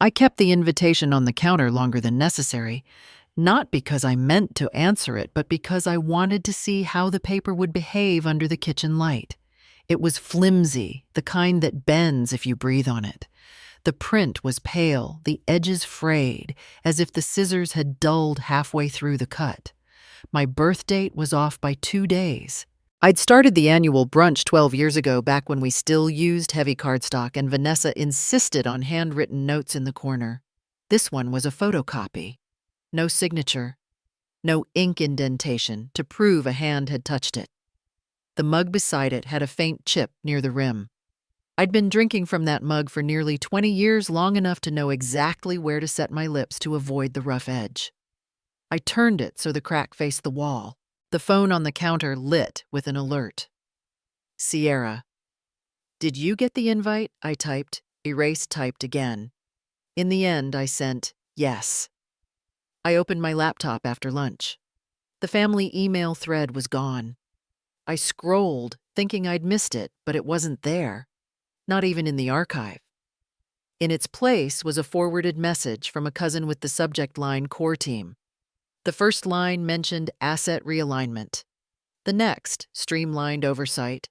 I kept the invitation on the counter longer than necessary, not because I meant to answer it, but because I wanted to see how the paper would behave under the kitchen light. It was flimsy, the kind that bends if you breathe on it. The print was pale, the edges frayed, as if the scissors had dulled halfway through the cut. My birth date was off by 2 days. I'd started the annual brunch 12 years ago, back when we still used heavy cardstock, and Vanessa insisted on handwritten notes in the corner. This one was a photocopy. No signature, no ink indentation to prove a hand had touched it. The mug beside it had a faint chip near the rim. I'd been drinking from that mug for nearly 20 years, long enough to know exactly where to set my lips to avoid the rough edge. I turned it so the crack faced the wall. The phone on the counter lit with an alert. Sierra. "Did you get the invite?" I typed, typed again. In the end, I sent yes. I opened my laptop after lunch. The family email thread was gone. I scrolled, thinking I'd missed it, but it wasn't there. Not even in the archive. In its place was a forwarded message from a cousin with the subject line "Core Team." The first line mentioned asset realignment. The next, streamlined oversight.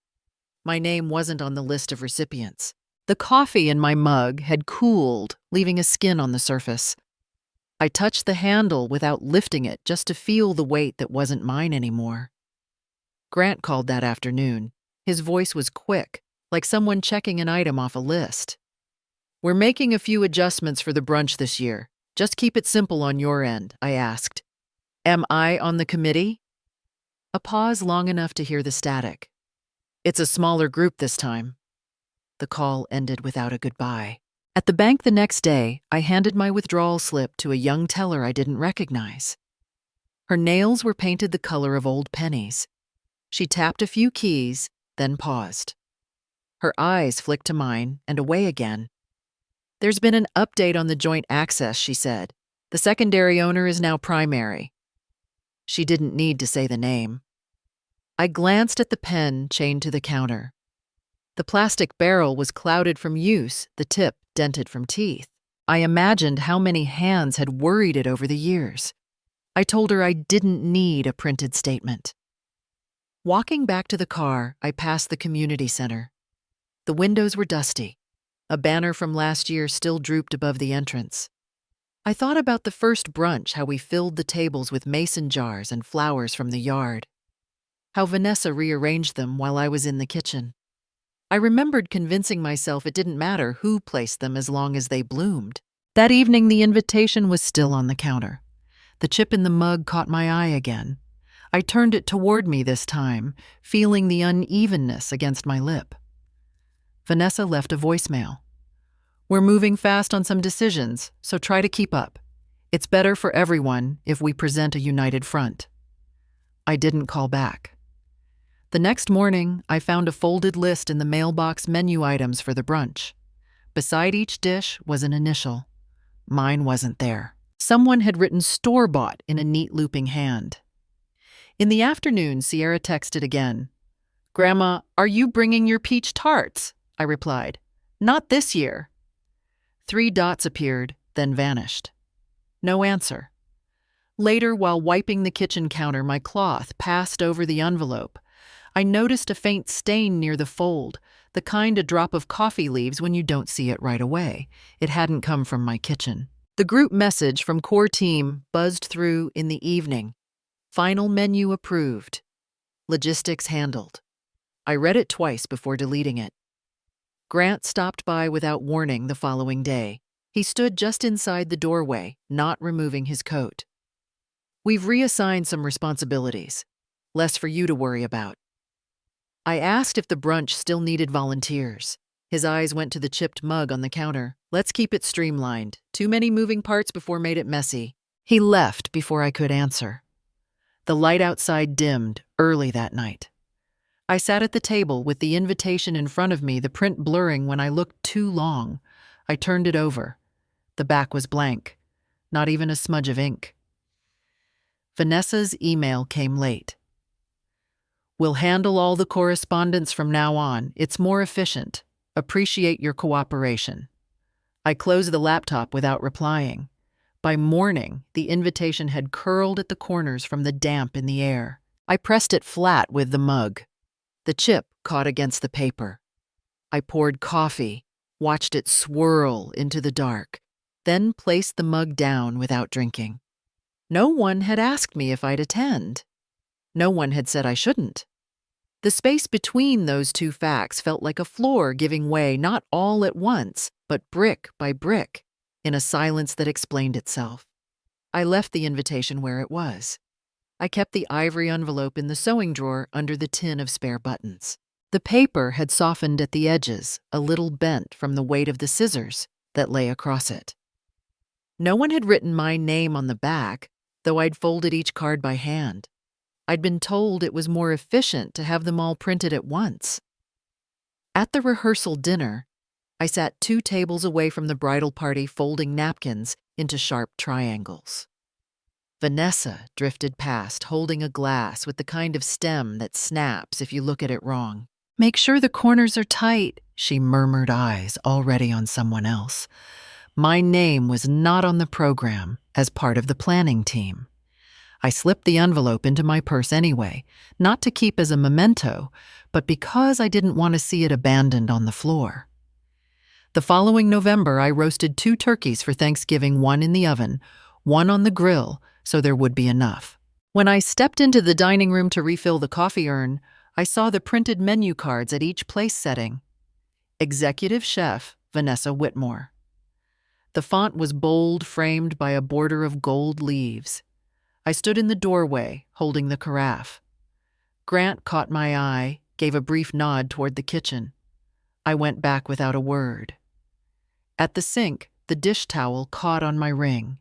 My name wasn't on the list of recipients. The coffee in my mug had cooled, leaving a skin on the surface. I touched the handle without lifting it, just to feel the weight that wasn't mine anymore. Grant called that afternoon. His voice was quick, like someone checking an item off a list. "We're making a few adjustments for the brunch this year. Just keep it simple on your end," I asked. "Am I on the committee?" A pause long enough to hear the static. "It's a smaller group this time." The call ended without a goodbye. At the bank the next day, I handed my withdrawal slip to a young teller I didn't recognize. Her nails were painted the color of old pennies. She tapped a few keys, then paused. Her eyes flicked to mine and away again. "There's been an update on the joint access," she said. "The secondary owner is now primary." She didn't need to say the name. I glanced at the pen chained to the counter. The plastic barrel was clouded from use, the tip dented from teeth. I imagined how many hands had worried it over the years. I told her I didn't need a printed statement. Walking back to the car, I passed the community center. The windows were dusty. A banner from last year still drooped above the entrance. I thought about the first brunch, how we filled the tables with mason jars and flowers from the yard. How Vanessa rearranged them while I was in the kitchen. I remembered convincing myself it didn't matter who placed them as long as they bloomed. That evening, the invitation was still on the counter. The chip in the mug caught my eye again. I turned it toward me this time, feeling the unevenness against my lip. Vanessa left a voicemail. "We're moving fast on some decisions, so try to keep up. It's better for everyone if we present a united front." I didn't call back. The next morning, I found a folded list in the mailbox, menu items for the brunch. Beside each dish was an initial. Mine wasn't there. Someone had written "store-bought" in a neat looping hand. In the afternoon, Sierra texted again. "Grandma, are you bringing your peach tarts?" I replied. "Not this year." 3 dots appeared, then vanished. No answer. Later, while wiping the kitchen counter, my cloth passed over the envelope. I noticed a faint stain near the fold, the kind a drop of coffee leaves when you don't see it right away. It hadn't come from my kitchen. The group message from Core Team buzzed through in the evening. "Final menu approved. Logistics handled." I read it twice before deleting it. Grant stopped by without warning the following day. He stood just inside the doorway, not removing his coat. "We've reassigned some responsibilities. Less for you to worry about." I asked if the brunch still needed volunteers. His eyes went to the chipped mug on the counter. "Let's keep it streamlined. Too many moving parts before made it messy." He left before I could answer. The light outside dimmed early that night. I sat at the table with the invitation in front of me, the print blurring when I looked too long. I turned it over. The back was blank. Not even a smudge of ink. Vanessa's email came late. "We'll handle all the correspondence from now on. It's more efficient. Appreciate your cooperation." I closed the laptop without replying. By morning, the invitation had curled at the corners from the damp in the air. I pressed it flat with the mug. The chip caught against the paper. I poured coffee, watched it swirl into the dark, then placed the mug down without drinking. No one had asked me if I'd attend. No one had said I shouldn't. The space between those two facts felt like a floor giving way not all at once, but brick by brick, in a silence that explained itself. I left the invitation where it was. I kept the ivory envelope in the sewing drawer under the tin of spare buttons. The paper had softened at the edges, a little bent from the weight of the scissors that lay across it. No one had written my name on the back, though I'd folded each card by hand. I'd been told it was more efficient to have them all printed at once. At the rehearsal dinner, I sat 2 tables away from the bridal party folding napkins into sharp triangles. Vanessa drifted past, holding a glass with the kind of stem that snaps if you look at it wrong. "Make sure the corners are tight," she murmured, eyes already on someone else. My name was not on the program as part of the planning team. I slipped the envelope into my purse anyway, not to keep as a memento, but because I didn't want to see it abandoned on the floor. The following November, I roasted 2 turkeys for Thanksgiving, one in the oven, one on the grill, so there would be enough. When I stepped into the dining room to refill the coffee urn, I saw the printed menu cards at each place setting. Executive Chef Vanessa Whitmore. The font was bold, framed by a border of gold leaves. I stood in the doorway, holding the carafe. Grant caught my eye, gave a brief nod toward the kitchen. I went back without a word. At the sink, the dish towel caught on my ring.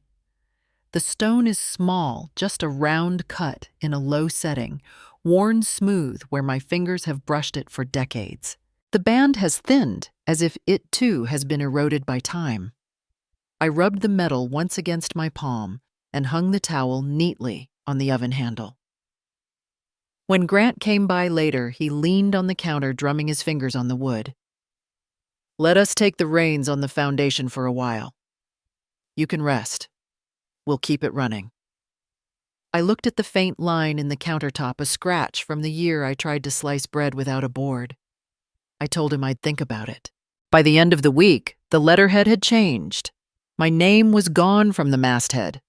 The stone is small, just a round cut in a low setting, worn smooth where my fingers have brushed it for decades. The band has thinned, as if it too has been eroded by time. I rubbed the metal once against my palm and hung the towel neatly on the oven handle. When Grant came by later, he leaned on the counter, drumming his fingers on the wood. "Let us take the reins on the foundation for a while. You can rest. We'll keep it running." I looked at the faint line in the countertop, a scratch from the year I tried to slice bread without a board. I told him I'd think about it. By the end of the week, the letterhead had changed. My name was gone from the masthead.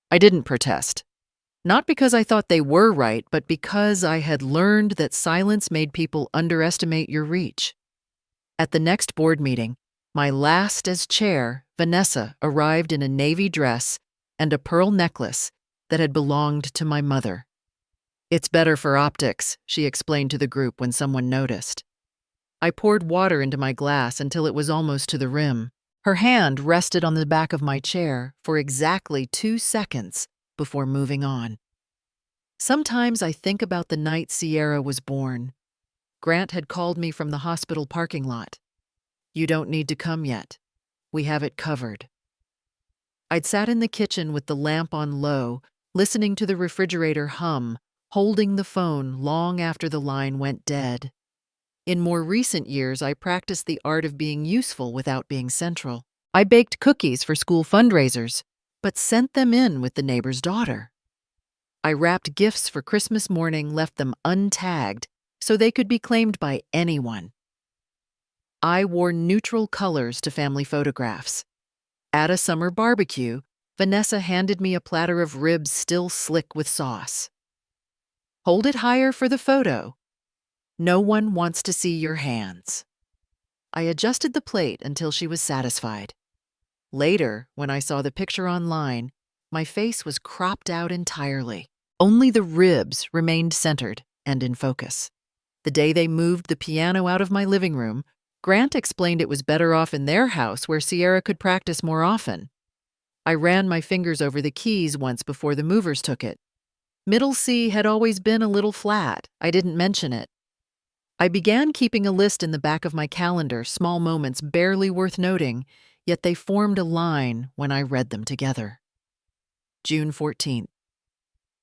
I didn't protest. Not because I thought they were right, but because I had learned that silence made people underestimate your reach. At the next board meeting, my last as chair, Vanessa arrived in a navy dress and a pearl necklace that had belonged to my mother. "It's better for optics," she explained to the group when someone noticed. I poured water into my glass until it was almost to the rim. Her hand rested on the back of my chair for exactly 2 seconds before moving on. Sometimes I think about the night Sierra was born. Grant had called me from the hospital parking lot. "You don't need to come yet. We have it covered." I'd sat in the kitchen with the lamp on low, listening to the refrigerator hum, holding the phone long after the line went dead. In more recent years, I practiced the art of being useful without being central. I baked cookies for school fundraisers, but sent them in with the neighbor's daughter. I wrapped gifts for Christmas morning, left them untagged, so they could be claimed by anyone. I wore neutral colors to family photographs. At a summer barbecue, Vanessa handed me a platter of ribs still slick with sauce. "Hold it higher for the photo. No one wants to see your hands." I adjusted the plate until she was satisfied. Later, when I saw the picture online, my face was cropped out entirely. Only the ribs remained centered and in focus. The day they moved the piano out of my living room, Grant explained it was better off in their house where Sierra could practice more often. I ran my fingers over the keys once before the movers took it. Middle C had always been a little flat. I didn't mention it. I began keeping a list in the back of my calendar, small moments barely worth noting, yet they formed a line when I read them together. June 14th.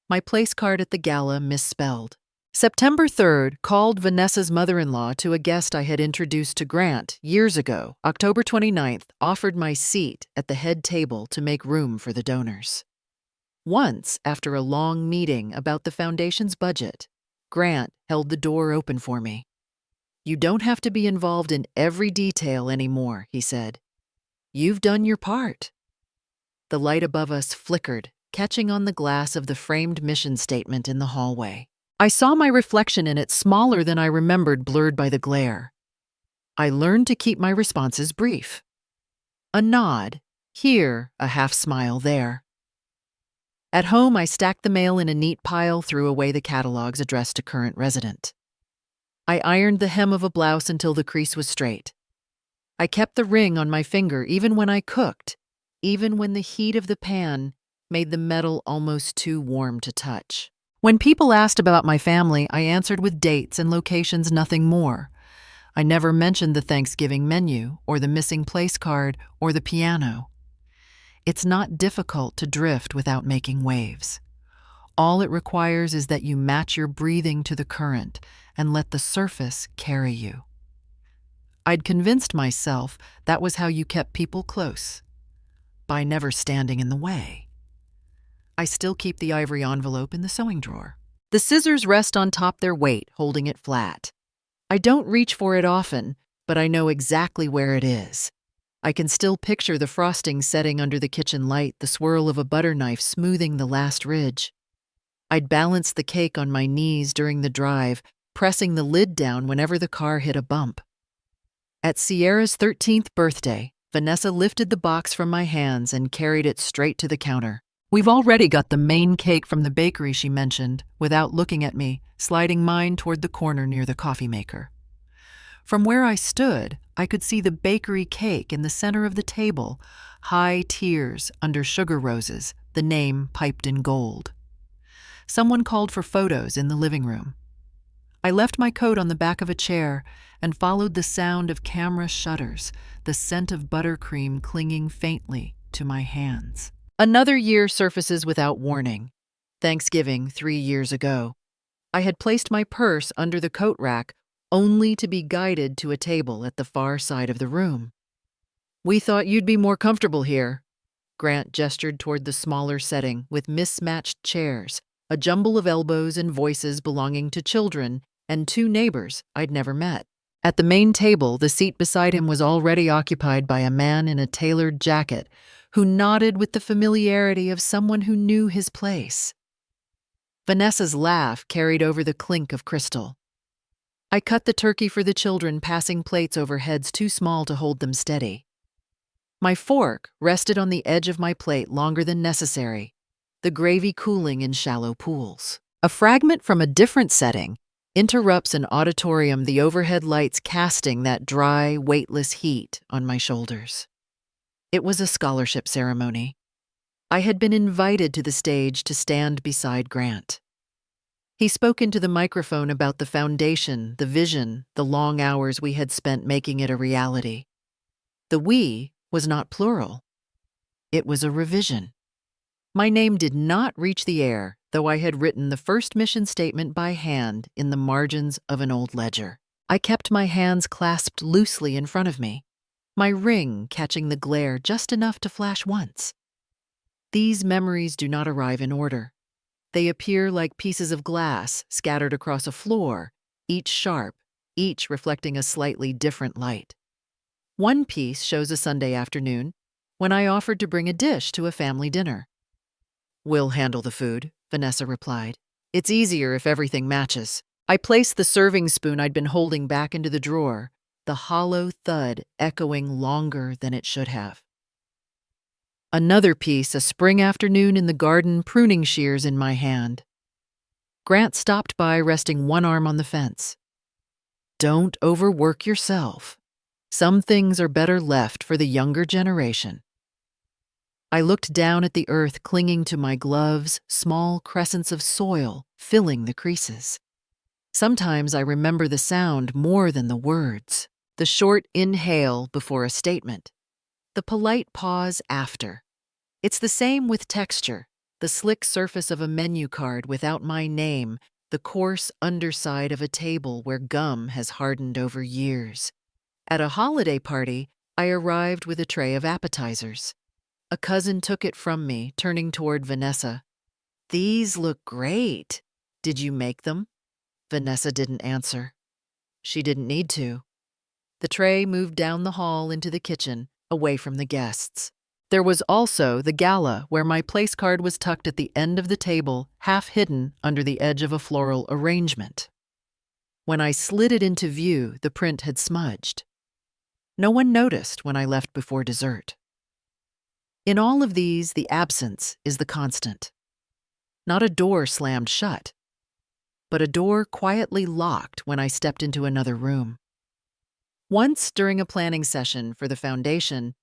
My place card at the gala misspelled. September 3rd called Vanessa's mother-in-law to a guest I had introduced to Grant years ago. October 29th offered my seat at the head table to make room for the donors. Once, after a long meeting about the foundation's budget, Grant held the door open for me. "You don't have to be involved in every detail anymore," he said. "You've done your part." The light above us flickered, catching on the glass of the framed mission statement in the hallway. I saw my reflection in it, smaller than I remembered, blurred by the glare. I learned to keep my responses brief. A nod, here, a half smile there. At home, I stacked the mail in a neat pile, threw away the catalogs addressed to current resident. I ironed the hem of a blouse until the crease was straight. I kept the ring on my finger even when I cooked, even when the heat of the pan made the metal almost too warm to touch. When people asked about my family, I answered with dates and locations, nothing more. I never mentioned the Thanksgiving menu, or the missing place card, or the piano. It's not difficult to drift without making waves. All it requires is that you match your breathing to the current and let the surface carry you. I'd convinced myself that was how you kept people close, by never standing in the way. I still keep the ivory envelope in the sewing drawer. The scissors rest on top their weight, holding it flat. I don't reach for it often, but I know exactly where it is. I can still picture the frosting setting under the kitchen light, the swirl of a butter knife smoothing the last ridge. I'd balance the cake on my knees during the drive, pressing the lid down whenever the car hit a bump. At Sierra's 13th birthday, Vanessa lifted the box from my hands and carried it straight to the counter. "We've already got the main cake from the bakery," she mentioned, without looking at me, sliding mine toward the corner near the coffee maker. From where I stood, I could see the bakery cake in the center of the table, high tiers under sugar roses, the name piped in gold. Someone called for photos in the living room. I left my coat on the back of a chair and followed the sound of camera shutters, the scent of buttercream clinging faintly to my hands. Another year surfaces without warning. Thanksgiving 3 years ago. I had placed my purse under the coat rack only to be guided to a table at the far side of the room. "We thought you'd be more comfortable here." Grant gestured toward the smaller setting with mismatched chairs, a jumble of elbows and voices belonging to children and 2 neighbors I'd never met. At the main table, the seat beside him was already occupied by a man in a tailored jacket who nodded with the familiarity of someone who knew his place. Vanessa's laugh carried over the clink of crystal. I cut the turkey for the children, passing plates over heads too small to hold them steady. My fork rested on the edge of my plate longer than necessary, the gravy cooling in shallow pools. A fragment from a different setting interrupts an auditorium, the overhead lights casting that dry, weightless heat on my shoulders. It was a scholarship ceremony. I had been invited to the stage to stand beside Grant. He spoke into the microphone about the foundation, the vision, the long hours we had spent making it a reality. The "we" was not plural. It was a revision. My name did not reach the air, though I had written the first mission statement by hand in the margins of an old ledger. I kept my hands clasped loosely in front of me, my ring catching the glare just enough to flash once. These memories do not arrive in order. They appear like pieces of glass scattered across a floor, each sharp, each reflecting a slightly different light. One piece shows a Sunday afternoon when I offered to bring a dish to a family dinner. "We'll handle the food," Vanessa replied. "It's easier if everything matches." I placed the serving spoon I'd been holding back into the drawer, the hollow thud echoing longer than it should have. Another piece, a spring afternoon in the garden, pruning shears in my hand. Grant stopped by, resting one arm on the fence. "Don't overwork yourself. Some things are better left for the younger generation." I looked down at the earth clinging to my gloves, small crescents of soil filling the creases. Sometimes I remember the sound more than the words. The short inhale before a statement. The polite pause after. It's the same with texture, the slick surface of a menu card without my name, the coarse underside of a table where gum has hardened over years. At a holiday party, I arrived with a tray of appetizers. A cousin took it from me, turning toward Vanessa. "These look great. Did you make them?" Vanessa didn't answer. She didn't need to. The tray moved down the hall into the kitchen, away from the guests. There was also the gala, where my place card was tucked at the end of the table, half hidden under the edge of a floral arrangement. When I slid it into view, the print had smudged. No one noticed when I left before dessert. In all of these, the absence is the constant. Not a door slammed shut, but a door quietly locked when I stepped into another room. Once, during a planning session for the foundation,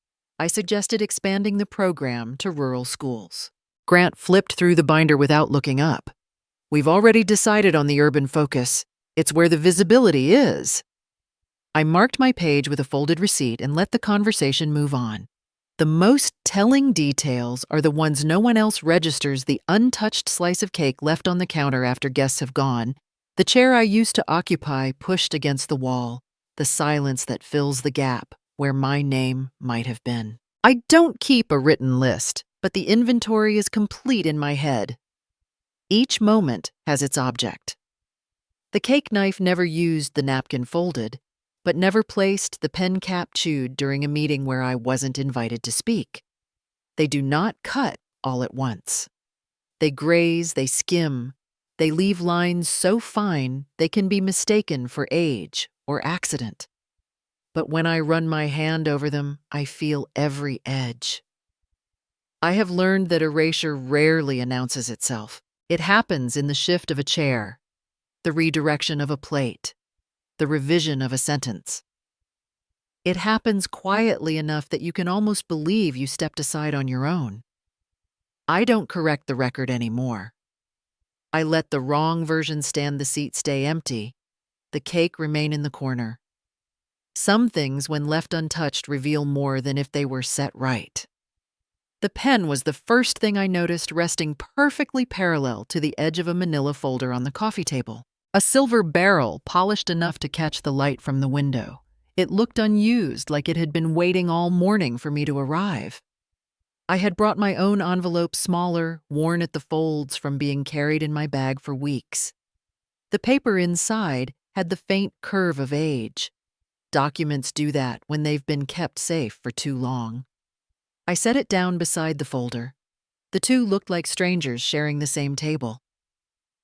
I suggested expanding the program to rural schools. Grant flipped through the binder without looking up. "We've already decided on the urban focus. It's where the visibility is." I marked my page with a folded receipt and let the conversation move on. The most telling details are the ones no one else registers: the untouched slice of cake left on the counter after guests have gone, the chair I used to occupy pushed against the wall, the silence that fills the gap where my name might have been. I don't keep a written list, but the inventory is complete in my head. Each moment has its object. The cake knife never used the napkin folded, but never placed the pen cap chewed during a meeting where I wasn't invited to speak. They do not cut all at once. They graze, they skim, they leave lines so fine they can be mistaken for age or accident. But when I run my hand over them, I feel every edge. I have learned that erasure rarely announces itself. It happens in the shift of a chair, the redirection of a plate, the revision of a sentence. It happens quietly enough that you can almost believe you stepped aside on your own. I don't correct the record anymore. I let the wrong version stand the seat stay empty, the cake remain in the corner. Some things, when left untouched, reveal more than if they were set right. The pen was the first thing I noticed, resting perfectly parallel to the edge of a manila folder on the coffee table. A silver barrel polished enough to catch the light from the window. It looked unused, like it had been waiting all morning for me to arrive. I had brought my own envelope, smaller, worn at the folds from being carried in my bag for weeks. The paper inside had the faint curve of age. Documents do that when they've been kept safe for too long. I set it down beside the folder. The two looked like strangers sharing the same table.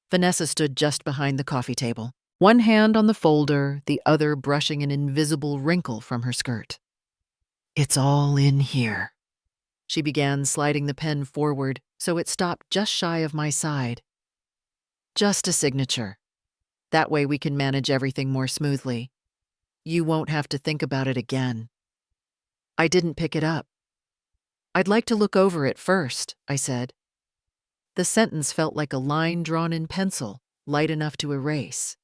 Vanessa stood just behind the coffee table, one hand on the folder, the other brushing an invisible wrinkle from her skirt. "It's all in here." She began, sliding the pen forward so it stopped just shy of my side. "Just a signature. That way we can manage everything more smoothly. You won't have to think about it again." I didn't pick it up. "I'd like to look over it first," I said. The sentence felt like a line drawn in pencil, light enough to erase.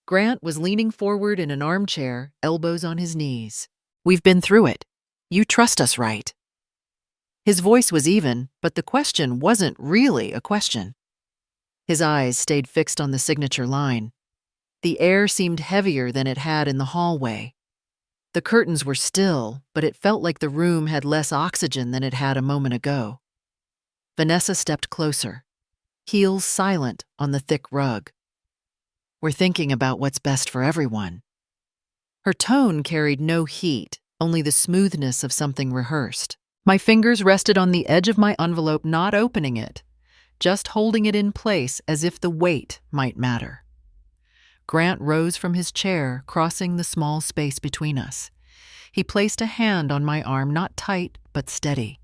Grant was leaning forward in an armchair, elbows on his knees. "We've been through it. You trust us, right?" His voice was even, but the question wasn't really a question. His eyes stayed fixed on the signature line. The air seemed heavier than it had in the hallway. The curtains were still, but it felt like the room had less oxygen than it had a moment ago. Vanessa stepped closer, heels silent on the thick rug. "We're thinking about what's best for everyone." Her tone carried no heat, only the smoothness of something rehearsed. My fingers rested on the edge of my envelope, not opening it, just holding it in place as if the weight might matter. Grant rose from his chair, crossing the small space between us. He placed a hand on my arm, not tight, but steady.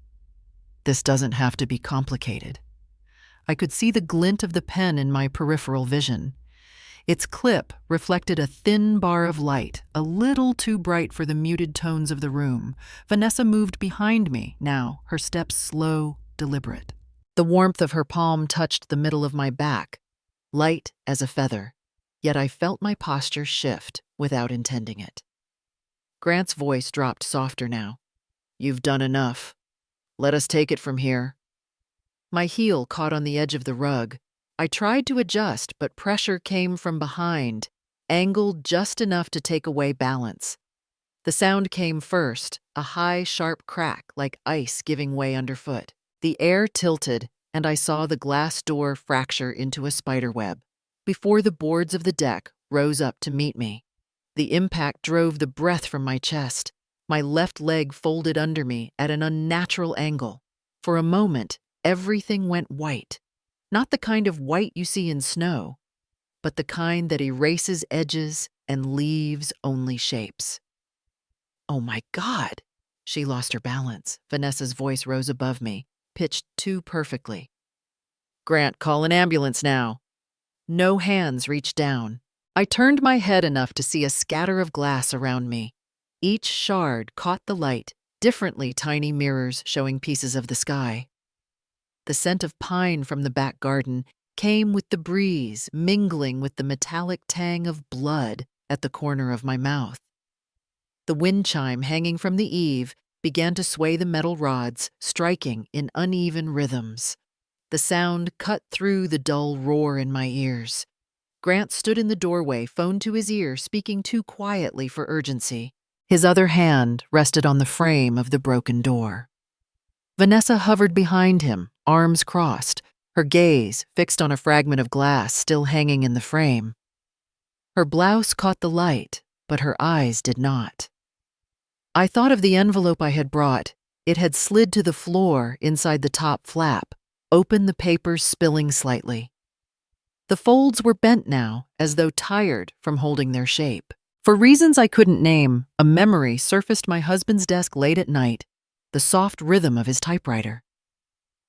"This doesn't have to be complicated." I could see the glint of the pen in my peripheral vision. Its clip reflected a thin bar of light, a little too bright for the muted tones of the room. Vanessa moved behind me now, her steps slow, deliberate. The warmth of her palm touched the middle of my back, light as a feather, yet I felt my posture shift without intending it. Grant's voice dropped softer now. "You've done enough. Let us take it from here." My heel caught on the edge of the rug. I tried to adjust, but pressure came from behind, angled just enough to take away balance. The sound came first, a high, sharp crack like ice giving way underfoot. The air tilted, and I saw the glass door fracture into a spiderweb before the boards of the deck rose up to meet me. The impact drove the breath from my chest. My left leg folded under me at an unnatural angle. For a moment, everything went white. Not the kind of white you see in snow, but the kind that erases edges and leaves only shapes. "Oh my God!" She lost her balance. Vanessa's voice rose above me, pitched too perfectly. "Grant, call an ambulance now." No hands reached down. I turned my head enough to see a scatter of glass around me. Each shard caught the light, differently tiny mirrors showing pieces of the sky. The scent of pine from the back garden came with the breeze, mingling with the metallic tang of blood at the corner of my mouth. The wind chime hanging from the eave began to sway the metal rods, striking in uneven rhythms. The sound cut through the dull roar in my ears. Grant stood in the doorway, phone to his ear, speaking too quietly for urgency. His other hand rested on the frame of the broken door. Vanessa hovered behind him, arms crossed, her gaze fixed on a fragment of glass still hanging in the frame. Her blouse caught the light, but her eyes did not. I thought of the envelope I had brought. It had slid to the floor inside the top flap, open the papers spilling slightly. The folds were bent now, as though tired from holding their shape. For reasons I couldn't name, a memory surfaced my husband's desk late at night, the soft rhythm of his typewriter.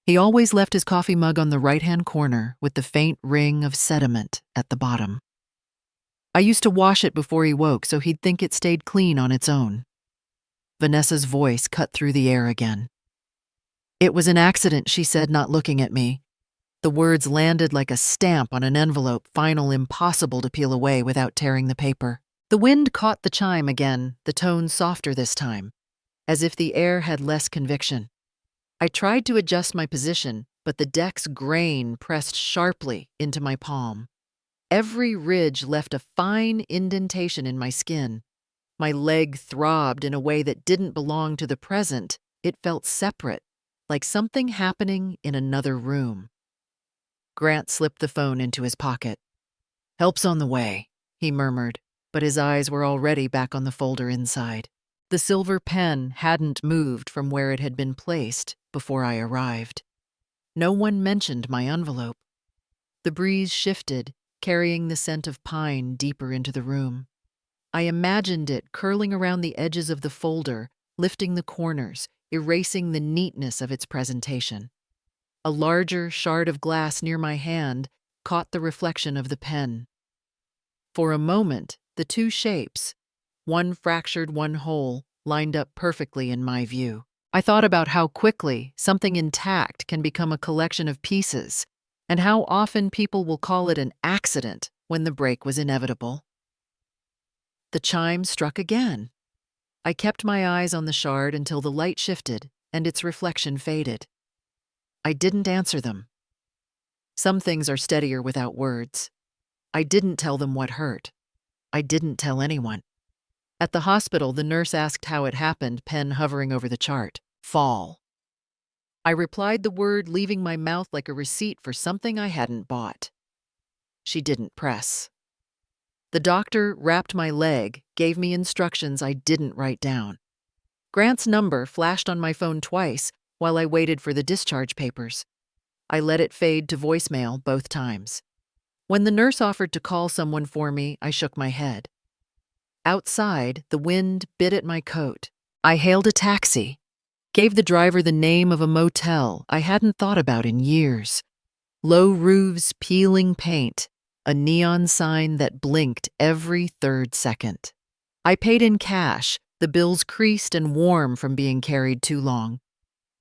He always left his coffee mug on the right-hand corner with the faint ring of sediment at the bottom. I used to wash it before he woke so he'd think it stayed clean on its own. Vanessa's voice cut through the air again. "It was an accident," she said, not looking at me. The words landed like a stamp on an envelope, final, impossible to peel away without tearing the paper. The wind caught the chime again, the tone softer this time, as if the air had less conviction. I tried to adjust my position, but the deck's grain pressed sharply into my palm. Every ridge left a fine indentation in my skin. My leg throbbed in a way that didn't belong to the present. It felt separate, like something happening in another room. Grant slipped the phone into his pocket. "Help's on the way," he murmured, but his eyes were already back on the folder inside. The silver pen hadn't moved from where it had been placed before I arrived. No one mentioned my envelope. The breeze shifted, carrying the scent of pine deeper into the room. I imagined it curling around the edges of the folder, lifting the corners, erasing the neatness of its presentation. A larger shard of glass near my hand caught the reflection of the pen. For a moment, the two shapes, one fractured, one whole, lined up perfectly in my view. I thought about how quickly something intact can become a collection of pieces, and how often people will call it an accident when the break was inevitable. The chime struck again. I kept my eyes on the shard until the light shifted and its reflection faded. I didn't answer them. Some things are steadier without words. I didn't tell them what hurt. I didn't tell anyone. At the hospital, the nurse asked how it happened, pen hovering over the chart. "Fall." I replied the word, leaving my mouth like a receipt for something I hadn't bought. She didn't press. The doctor wrapped my leg, gave me instructions I didn't write down. Grant's number flashed on my phone twice while I waited for the discharge papers. I let it fade to voicemail both times. When the nurse offered to call someone for me, I shook my head. Outside, the wind bit at my coat. I hailed a taxi, gave the driver the name of a motel I hadn't thought about in years. Low roofs, peeling paint, a neon sign that blinked every third second. I paid in cash, the bills creased and warm from being carried too long.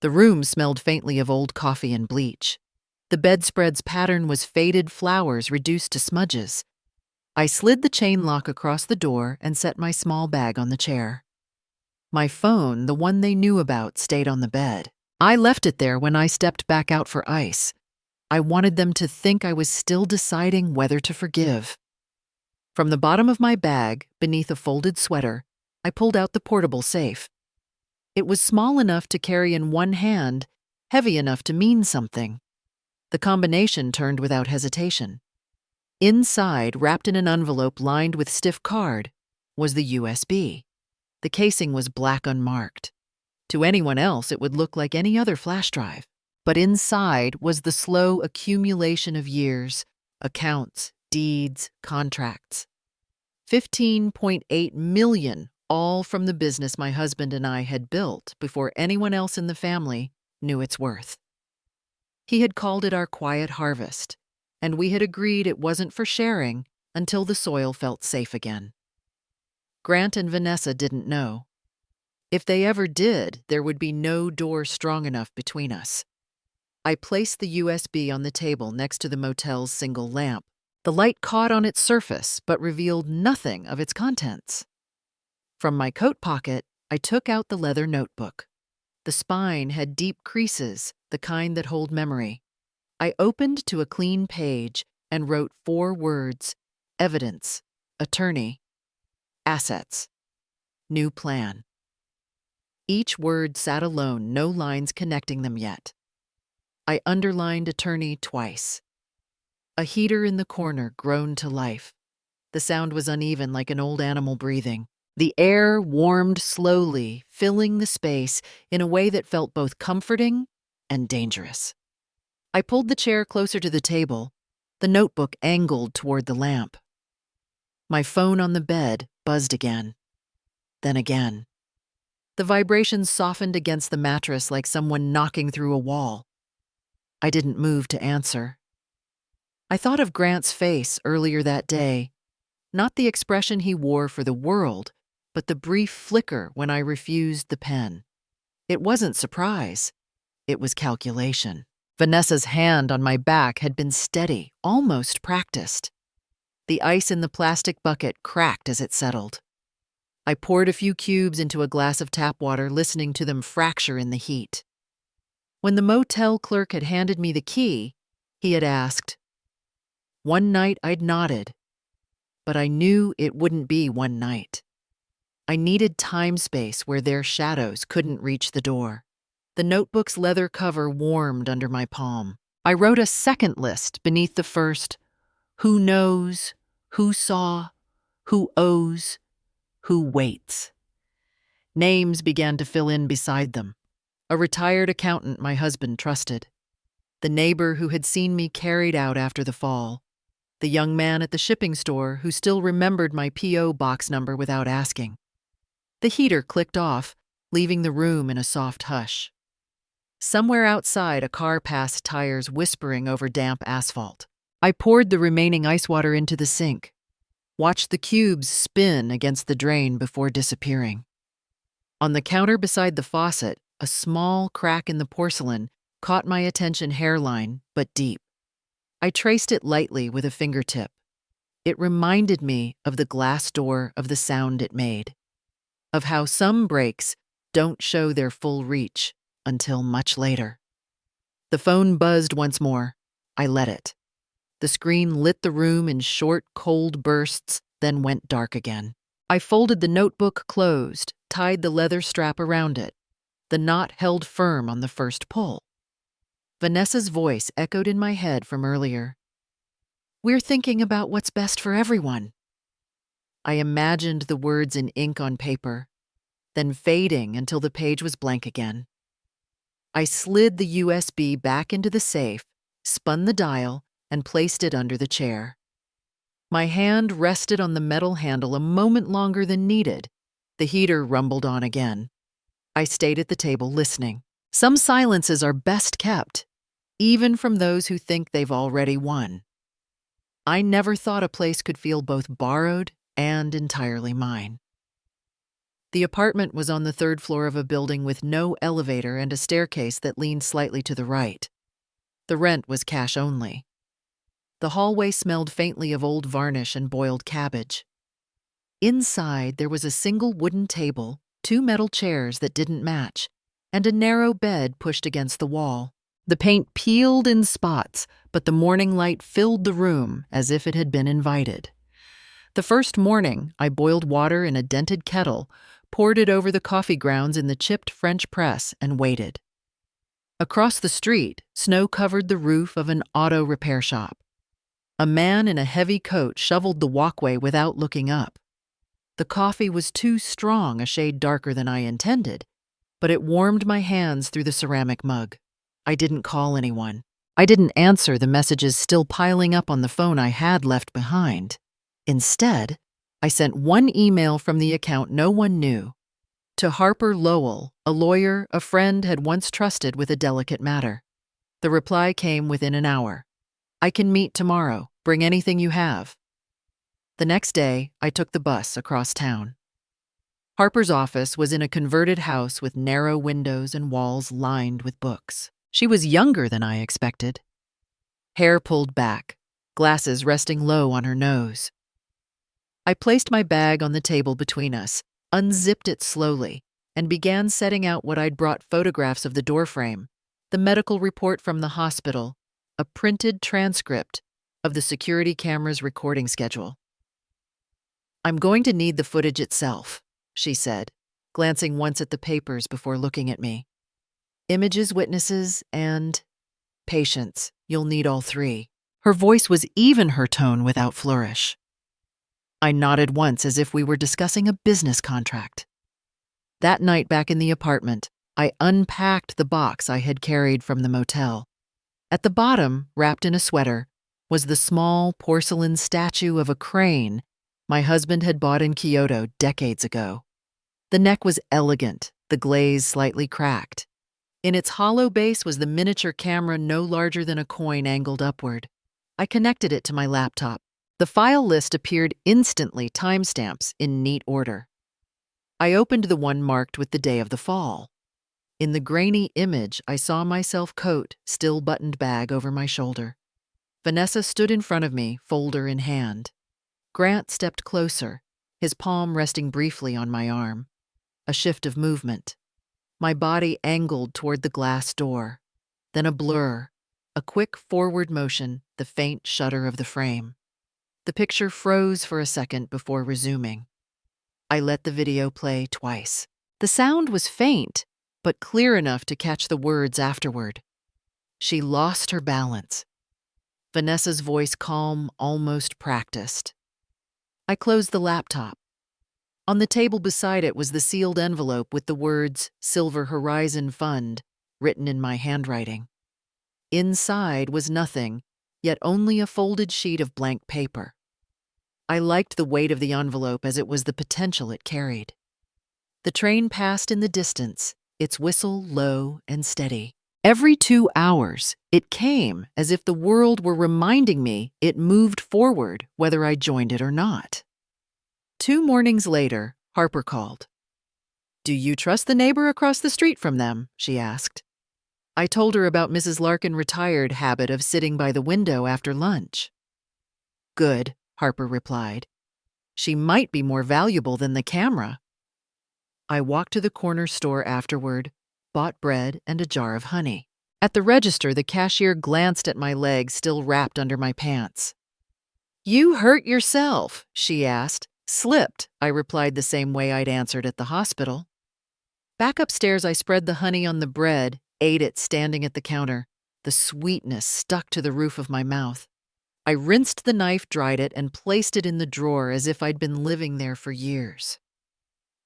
The room smelled faintly of old coffee and bleach. The bedspread's pattern was faded flowers reduced to smudges. I slid the chain lock across the door and set my small bag on the chair. My phone, the one they knew about, stayed on the bed. I left it there when I stepped back out for ice. I wanted them to think I was still deciding whether to forgive. From the bottom of my bag, beneath a folded sweater, I pulled out the portable safe. It was small enough to carry in one hand, heavy enough to mean something. The combination turned without hesitation. Inside, wrapped in an envelope lined with stiff card, was the USB. The casing was black unmarked. To anyone else, it would look like any other flash drive. But inside was the slow accumulation of years, accounts, deeds, contracts. 15.8 million, all from the business my husband and I had built before anyone else in the family knew its worth. He had called it our quiet harvest, and we had agreed it wasn't for sharing until the soil felt safe again. Grant and Vanessa didn't know. If they ever did, there would be no door strong enough between us. I placed the USB on the table next to the motel's single lamp. The light caught on its surface but revealed nothing of its contents. From my coat pocket, I took out the leather notebook. The spine had deep creases, the kind that hold memory. I opened to a clean page and wrote 4 words: evidence, attorney, assets, new plan. Each word sat alone, no lines connecting them yet. I underlined attorney twice. A heater in the corner groaned to life. The sound was uneven, like an old animal breathing. The air warmed slowly, filling the space in a way that felt both comforting and dangerous. I pulled the chair closer to the table, the notebook angled toward the lamp. My phone on the bed buzzed again, then again. The vibrations softened against the mattress like someone knocking through a wall. I didn't move to answer. I thought of Grant's face earlier that day, not the expression he wore for the world, but the brief flicker when I refused the pen. It wasn't surprise, it was calculation. Vanessa's hand on my back had been steady, almost practiced. The ice in the plastic bucket cracked as it settled. I poured a few cubes into a glass of tap water, listening to them fracture in the heat. When the motel clerk had handed me the key, he had asked. One night I'd nodded, but I knew it wouldn't be one night. I needed time space where their shadows couldn't reach the door. The notebook's leather cover warmed under my palm. I wrote a second list beneath the first: who knows, who saw, who owes, who waits. Names began to fill in beside them. A retired accountant my husband trusted. The neighbor who had seen me carried out after the fall. The young man at the shipping store who still remembered my P.O. box number without asking. The heater clicked off, leaving the room in a soft hush. Somewhere outside, a car passed, tires whispering over damp asphalt. I poured the remaining ice water into the sink, watched the cubes spin against the drain before disappearing. On the counter beside the faucet, a small crack in the porcelain caught my attention, hairline, but deep. I traced it lightly with a fingertip. It reminded me of the glass door, of the sound it made, of how some breaks don't show their full reach until much later. The phone buzzed once more. I let it. The screen lit the room in short, cold bursts, then went dark again. I folded the notebook closed, tied the leather strap around it. The knot held firm on the first pull. Vanessa's voice echoed in my head from earlier. We're thinking about what's best for everyone. I imagined the words in ink on paper, then fading until the page was blank again. I slid the USB back into the safe, spun the dial, and placed it under the chair. My hand rested on the metal handle a moment longer than needed. The heater rumbled on again. I stayed at the table listening. Some silences are best kept, even from those who think they've already won. I never thought a place could feel both borrowed and entirely mine. The apartment was on the 3rd floor of a building with no elevator and a staircase that leaned slightly to the right. The rent was cash only. The hallway smelled faintly of old varnish and boiled cabbage. Inside, there was a single wooden table, 2 metal chairs that didn't match, and a narrow bed pushed against the wall. The paint peeled in spots, but the morning light filled the room as if it had been invited. The first morning, I boiled water in a dented kettle, poured it over the coffee grounds in the chipped French press, and waited. Across the street, snow covered the roof of an auto repair shop. A man in a heavy coat shoveled the walkway without looking up. The coffee was too strong, a shade darker than I intended, but it warmed my hands through the ceramic mug. I didn't call anyone. I didn't answer the messages still piling up on the phone I had left behind. Instead, I sent one email from the account no one knew. To Harper Lowell, a lawyer a friend had once trusted with a delicate matter. The reply came within an hour. I can meet tomorrow. Bring anything you have. The next day, I took the bus across town. Harper's office was in a converted house with narrow windows and walls lined with books. She was younger than I expected. Hair pulled back, glasses resting low on her nose. I placed my bag on the table between us, unzipped it slowly, and began setting out what I'd brought: photographs of the doorframe, the medical report from the hospital, a printed transcript of the security camera's recording schedule. "I'm going to need the footage itself," she said, glancing once at the papers before looking at me. "Images, witnesses, and patience. You'll need all three." Her voice was even her tone without flourish. I nodded once as if we were discussing a business contract. That night back in the apartment, I unpacked the box I had carried from the motel. At the bottom, wrapped in a sweater, was the small porcelain statue of a crane my husband had bought in Kyoto decades ago. The neck was elegant, the glaze slightly cracked. In its hollow base was the miniature camera no larger than a coin angled upward. I connected it to my laptop. The file list appeared instantly, timestamps in neat order. I opened the one marked with the day of the fall. In the grainy image, I saw myself, coat, still buttoned bag over my shoulder. Vanessa stood in front of me, folder in hand. Grant stepped closer, his palm resting briefly on my arm. A shift of movement. My body angled toward the glass door. Then a blur, a quick forward motion, the faint shudder of the frame. The picture froze for a second before resuming. I let the video play twice. The sound was faint, but clear enough to catch the words afterward. She lost her balance. Vanessa's voice calm, almost practiced. I closed the laptop. On the table beside it was the sealed envelope with the words "Silver Horizon Fund" written in my handwriting. Inside was nothing, yet only a folded sheet of blank paper. I liked the weight of the envelope as it was the potential it carried. The train passed in the distance, its whistle low and steady. Every 2 hours, it came as if the world were reminding me it moved forward whether I joined it or not. 2 mornings later, Harper called. "Do you trust the neighbor across the street from them?" she asked. I told her about Mrs. Larkin's retired habit of sitting by the window after lunch. "Good," Harper replied. "She might be more valuable than the camera." I walked to the corner store afterward, bought bread and a jar of honey. At the register, the cashier glanced at my legs still wrapped under my pants. "You hurt yourself?" she asked. "Slipped," I replied the same way I'd answered at the hospital. Back upstairs, I spread the honey on the bread, ate it standing at the counter. The sweetness stuck to the roof of my mouth. I rinsed the knife, dried it, and placed it in the drawer as if I'd been living there for years.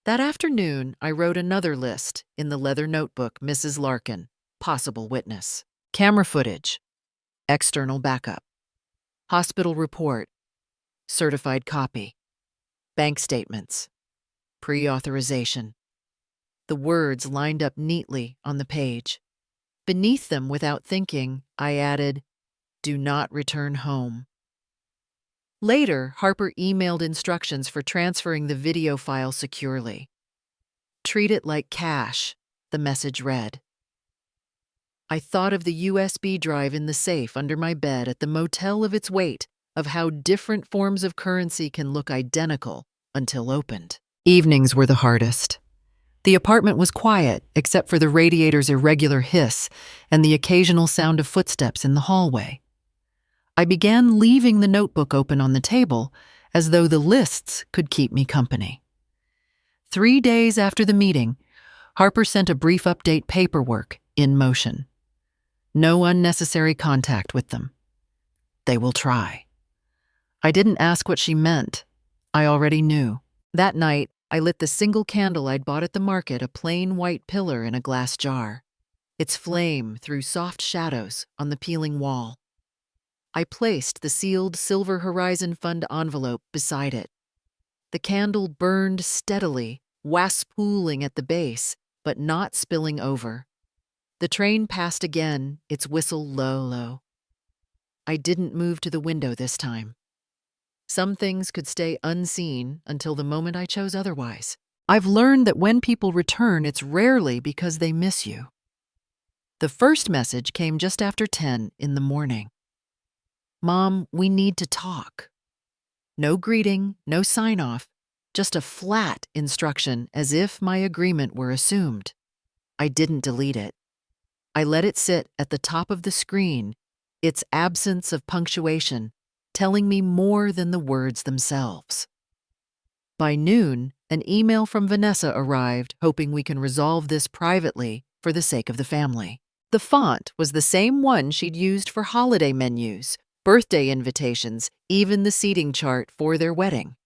That afternoon, I wrote another list in the leather notebook: Mrs. Larkin, possible witness. Camera footage, external backup. Hospital report, certified copy. Bank statements, pre-authorization. The words lined up neatly on the page. Beneath them, without thinking, I added, "Do not return home." Later, Harper emailed instructions for transferring the video file securely. "Treat it like cash," the message read. I thought of the USB drive in the safe under my bed at the motel, of its weight, of how different forms of currency can look identical until opened. Evenings were the hardest. The apartment was quiet, except for the radiator's irregular hiss and the occasional sound of footsteps in the hallway. I began leaving the notebook open on the table, as though the lists could keep me company. 3 days after the meeting, Harper sent a brief update paperwork in motion. No unnecessary contact with them. They will try. I didn't ask what she meant. I already knew. That night, I lit the single candle I'd bought at the market, a plain white pillar in a glass jar. Its flame threw soft shadows on the peeling wall. I placed the sealed Silver Horizon Fund envelope beside it. The candle burned steadily, waspooling at the base, but not spilling over. The train passed again, its whistle low. I didn't move to the window this time. Some things could stay unseen until the moment I chose otherwise. I've learned that when people return, it's rarely because they miss you. The first message came just after 10 in the morning. "Mom, we need to talk." No greeting, no sign-off, just a flat instruction as if my agreement were assumed. I didn't delete it. I let it sit at the top of the screen, its absence of punctuation telling me more than the words themselves. By noon, an email from Vanessa arrived, hoping we can resolve this privately for the sake of the family. The font was the same one she'd used for holiday menus, birthday invitations, even the seating chart for their wedding.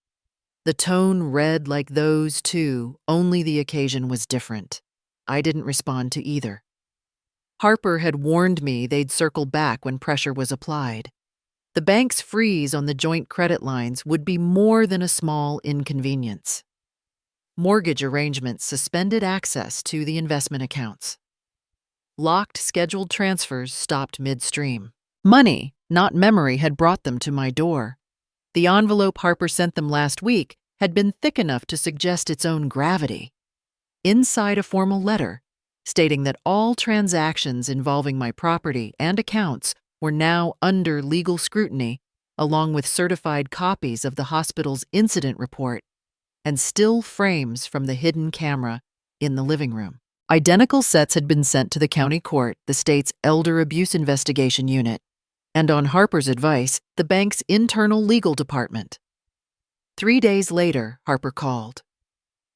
The tone read like those too, only the occasion was different. I didn't respond to either. Harper had warned me they'd circle back when pressure was applied. The bank's freeze on the joint credit lines would be more than a small inconvenience. Mortgage arrangements suspended access to the investment accounts. Locked scheduled transfers stopped midstream. Money, not memory, had brought them to my door. The envelope Harper sent them last week had been thick enough to suggest its own gravity. Inside a formal letter, stating that all transactions involving my property and accounts were now under legal scrutiny, along with certified copies of the hospital's incident report and still frames from the hidden camera in the living room. Identical sets had been sent to the county court, the state's elder abuse investigation unit, and on Harper's advice, the bank's internal legal department. 3 days later, Harper called.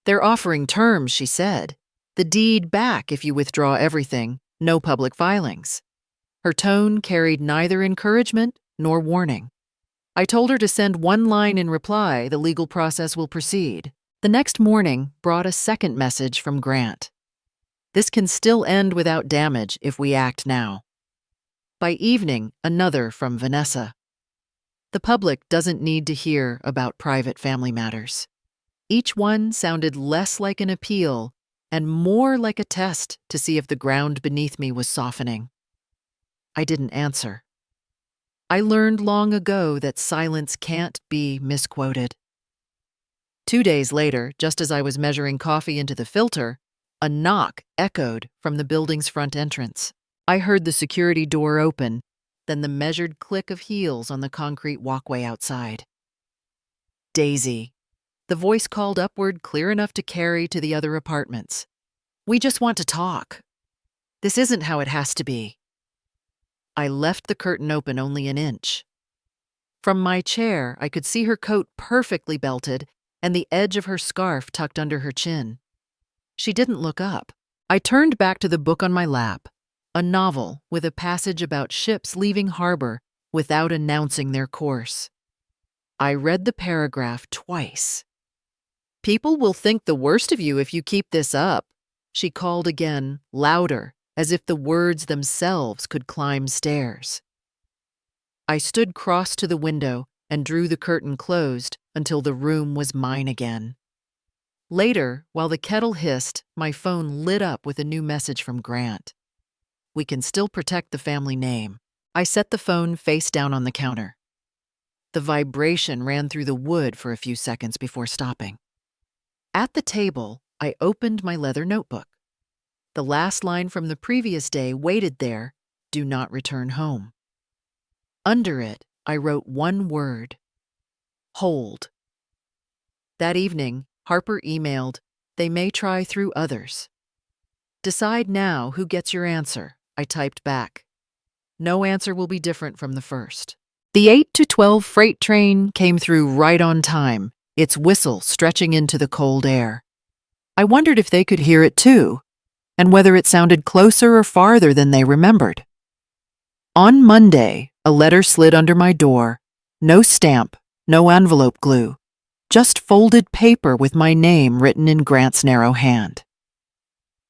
"They're offering terms," she said. "The deed back if you withdraw everything, no public filings." Her tone carried neither encouragement nor warning. I told her to send one line in reply, "The legal process will proceed." The next morning brought a second message from Grant. "This can still end without damage if we act now." By evening, another from Vanessa. "The public doesn't need to hear about private family matters." Each one sounded less like an appeal and more like a test to see if the ground beneath me was softening. I didn't answer. I learned long ago that silence can't be misquoted. 2 days later, just as I was measuring coffee into the filter, a knock echoed from the building's front entrance. I heard the security door open, then the measured click of heels on the concrete walkway outside. "Daisy." The voice called upward, clear enough to carry to the other apartments. "We just want to talk. This isn't how it has to be." I left the curtain open only an inch. From my chair, I could see her coat perfectly belted and the edge of her scarf tucked under her chin. She didn't look up. I turned back to the book on my lap, a novel with a passage about ships leaving harbor without announcing their course. I read the paragraph twice. "People will think the worst of you if you keep this up," she called again, louder, as if the words themselves could climb stairs. I stood cross to the window and drew the curtain closed until the room was mine again. Later, while the kettle hissed, my phone lit up with a new message from Grant. "We can still protect the family name." I set the phone face down on the counter. The vibration ran through the wood for a few seconds before stopping. At the table, I opened my leather notebook. The last line from the previous day waited there, "Do not return home." Under it, I wrote one word: hold. That evening, Harper emailed, They may try through others. Decide now who gets your answer, I typed back. No answer will be different from the first. The 8 to 12 freight train came through right on time, its whistle stretching into the cold air. I wondered if they could hear it too, and whether it sounded closer or farther than they remembered. On Monday, a letter slid under my door. No stamp, no envelope glue, just folded paper with my name written in Grant's narrow hand.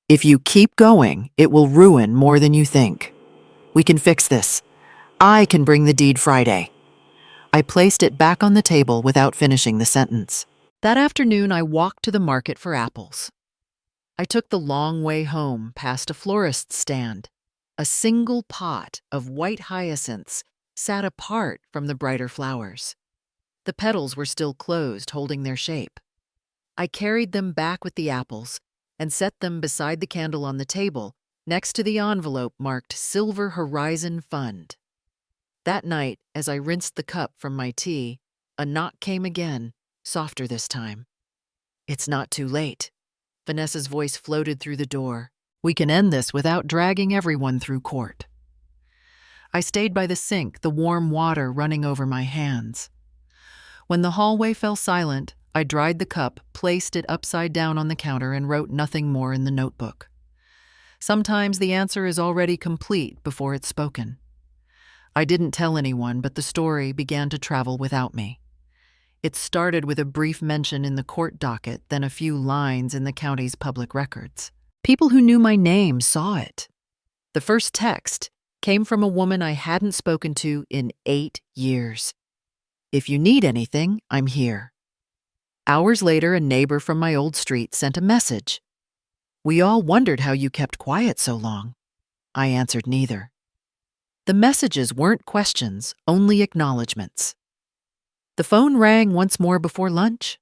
If you keep going, it will ruin more than you think. We can fix this. I can bring the deed Friday. I placed it back on the table without finishing the sentence. That afternoon, I walked to the market for apples. I took the long way home past a florist's stand. A single pot of white hyacinths sat apart from the brighter flowers. The petals were still closed, holding their shape. I carried them back with the apples and set them beside the candle on the table, next to the envelope marked Silver Horizon Fund. That night, as I rinsed the cup from my tea, a knock came again, softer this time. It's not too late. Vanessa's voice floated through the door. We can end this without dragging everyone through court. I stayed by the sink, the warm water running over my hands. When the hallway fell silent, I dried the cup, placed it upside down on the counter, and wrote nothing more in the notebook. Sometimes the answer is already complete before it's spoken. I didn't tell anyone, but the story began to travel without me. It started with a brief mention in the court docket, then a few lines in the county's public records. People who knew my name saw it. The first text came from a woman I hadn't spoken to in 8 years. If you need anything, I'm here. Hours later, a neighbor from my old street sent a message. We all wondered how you kept quiet so long. I answered neither. The messages weren't questions, only acknowledgments. The phone rang once more before lunch.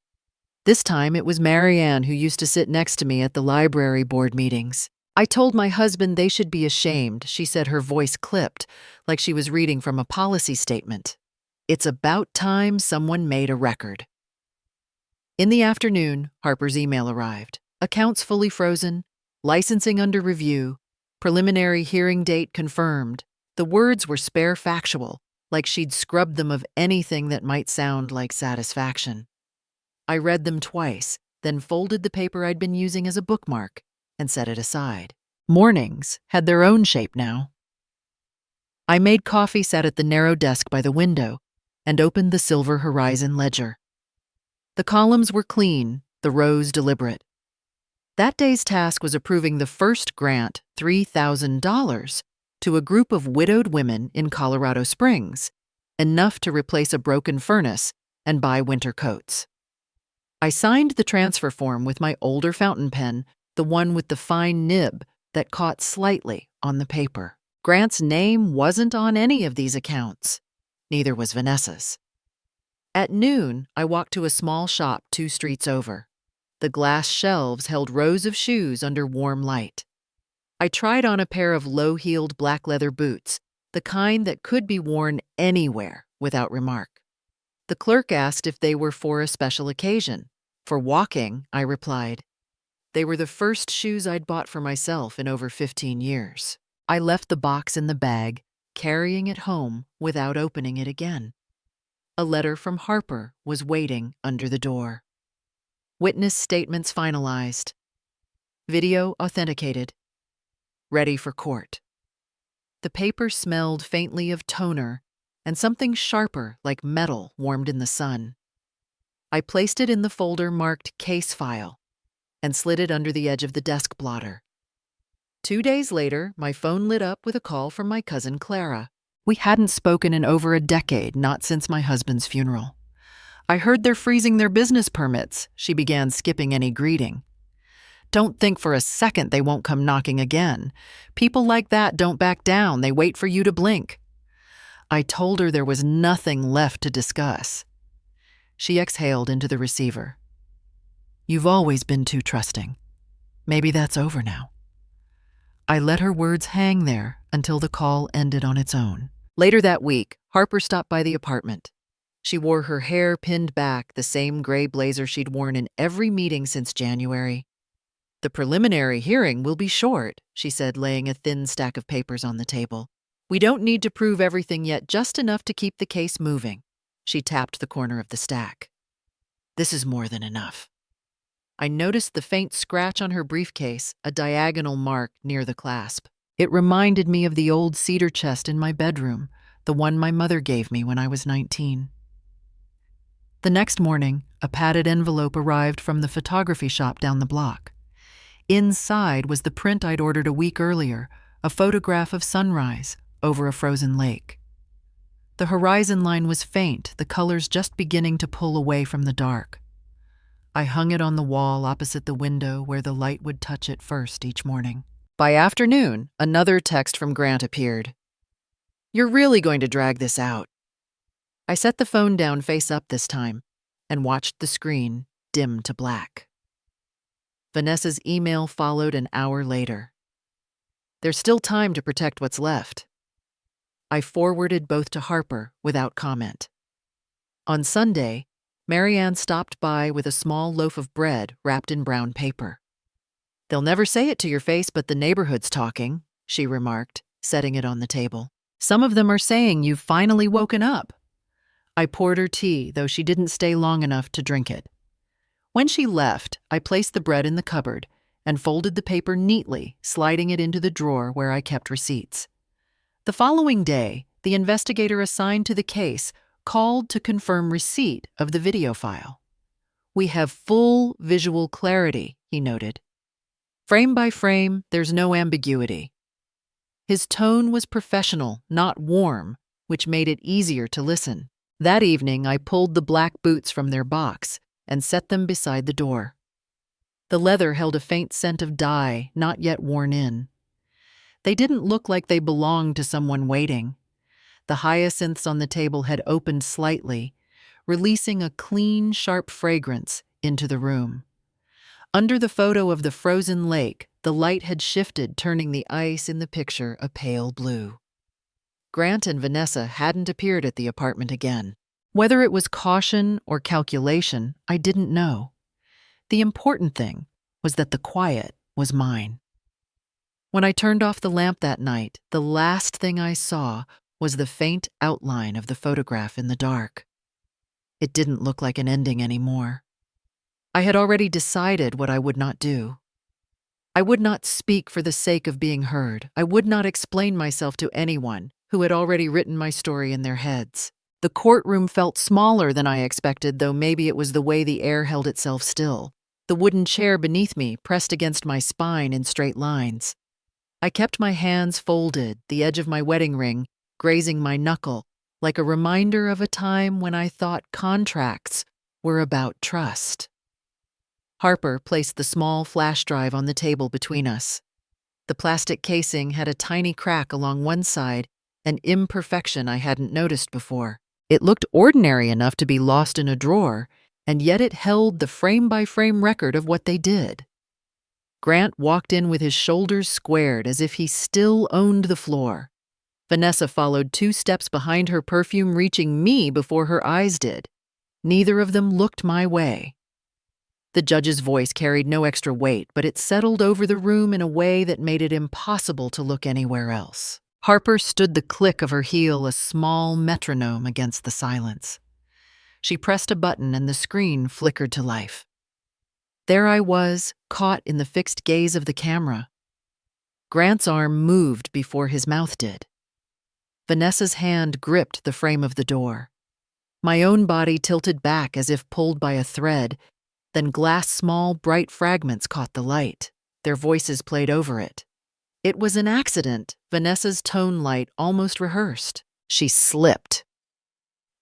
This time it was Marianne who used to sit next to me at the library board meetings. I told my husband they should be ashamed, she said, her voice clipped, like she was reading from a policy statement. It's about time someone made a record. In the afternoon, Harper's email arrived. Accounts fully frozen, licensing under review, preliminary hearing date confirmed. The words were spare factual, like she'd scrubbed them of anything that might sound like satisfaction. I read them twice, then folded the paper I'd been using as a bookmark and set it aside. Mornings had their own shape now. I made coffee, sat at the narrow desk by the window, and opened the Silver Horizon ledger. The columns were clean, the rows deliberate. That day's task was approving the first grant, $3,000, to a group of widowed women in Colorado Springs, enough to replace a broken furnace and buy winter coats. I signed the transfer form with my older fountain pen, the one with the fine nib that caught slightly on the paper. Grant's name wasn't on any of these accounts. Neither was Vanessa's. At noon, I walked to a small shop 2 streets over. The glass shelves held rows of shoes under warm light. I tried on a pair of low-heeled black leather boots, the kind that could be worn anywhere without remark. The clerk asked if they were for a special occasion. For walking, I replied. They were the first shoes I'd bought for myself in over 15 years. I left the box in the bag, carrying it home without opening it again. A letter from Harper was waiting under the door. Witness statements finalized. Video authenticated. Ready for court. The paper smelled faintly of toner, and something sharper like metal warmed in the sun. I placed it in the folder marked Case File and slid it under the edge of the desk blotter. 2 days later, my phone lit up with a call from my cousin Clara. We hadn't spoken in over a decade, not since my husband's funeral. I heard they're freezing their business permits. She began, skipping any greeting. Don't think for a second they won't come knocking again. People like that don't back down. They wait for you to blink. I told her there was nothing left to discuss. She exhaled into the receiver. You've always been too trusting. Maybe that's over now. I let her words hang there until the call ended on its own. Later that week, Harper stopped by the apartment. She wore her hair pinned back, the same gray blazer she'd worn in every meeting since January. "The preliminary hearing will be short," she said, laying a thin stack of papers on the table. "We don't need to prove everything yet, just enough to keep the case moving." She tapped the corner of the stack. "This is more than enough." I noticed the faint scratch on her briefcase, a diagonal mark near the clasp. It reminded me of the old cedar chest in my bedroom, the one my mother gave me when I was 19. The next morning, a padded envelope arrived from the photography shop down the block. Inside was the print I'd ordered a week earlier, a photograph of sunrise over a frozen lake. The horizon line was faint, the colors just beginning to pull away from the dark. I hung it on the wall opposite the window where the light would touch it first each morning. By afternoon, another text from Grant appeared. "You're really going to drag this out." I set the phone down face up this time and watched the screen dim to black. Vanessa's email followed an hour later. "There's still time to protect what's left." I forwarded both to Harper without comment. On Sunday, Marianne stopped by with a small loaf of bread wrapped in brown paper. "They'll never say it to your face, but the neighborhood's talking," she remarked, setting it on the table. "Some of them are saying you've finally woken up." I poured her tea, though she didn't stay long enough to drink it. When she left, I placed the bread in the cupboard and folded the paper neatly, sliding it into the drawer where I kept receipts. The following day, the investigator assigned to the case called to confirm receipt of the video file. "We have full visual clarity," he noted. "Frame by frame, there's no ambiguity." His tone was professional, not warm, which made it easier to listen. That evening, I pulled the black boots from their box and set them beside the door. The leather held a faint scent of dye, not yet worn in. They didn't look like they belonged to someone waiting. The hyacinths on the table had opened slightly, releasing a clean, sharp fragrance into the room. Under the photo of the frozen lake, the light had shifted, turning the ice in the picture a pale blue. Grant and Vanessa hadn't appeared at the apartment again. Whether it was caution or calculation, I didn't know. The important thing was that the quiet was mine. When I turned off the lamp that night, the last thing I saw was the faint outline of the photograph in the dark. It didn't look like an ending anymore. I had already decided what I would not do. I would not speak for the sake of being heard. I would not explain myself to anyone who had already written my story in their heads. The courtroom felt smaller than I expected, though maybe it was the way the air held itself still. The wooden chair beneath me pressed against my spine in straight lines. I kept my hands folded, the edge of my wedding ring grazing my knuckle, like a reminder of a time when I thought contracts were about trust. Harper placed the small flash drive on the table between us. The plastic casing had a tiny crack along one side, an imperfection I hadn't noticed before. It looked ordinary enough to be lost in a drawer, and yet it held the frame-by-frame record of what they did. Grant walked in with his shoulders squared as if he still owned the floor. Vanessa followed 2 steps behind her, perfume reaching me before her eyes did. Neither of them looked my way. The judge's voice carried no extra weight, but it settled over the room in a way that made it impossible to look anywhere else. Harper stood the click of her heel, a small metronome against the silence. She pressed a button and the screen flickered to life. There I was, caught in the fixed gaze of the camera. Grant's arm moved before his mouth did. Vanessa's hand gripped the frame of the door. My own body tilted back as if pulled by a thread. Then small, bright fragments caught the light. Their voices played over it. "It was an accident," Vanessa's tone light almost rehearsed. "She slipped."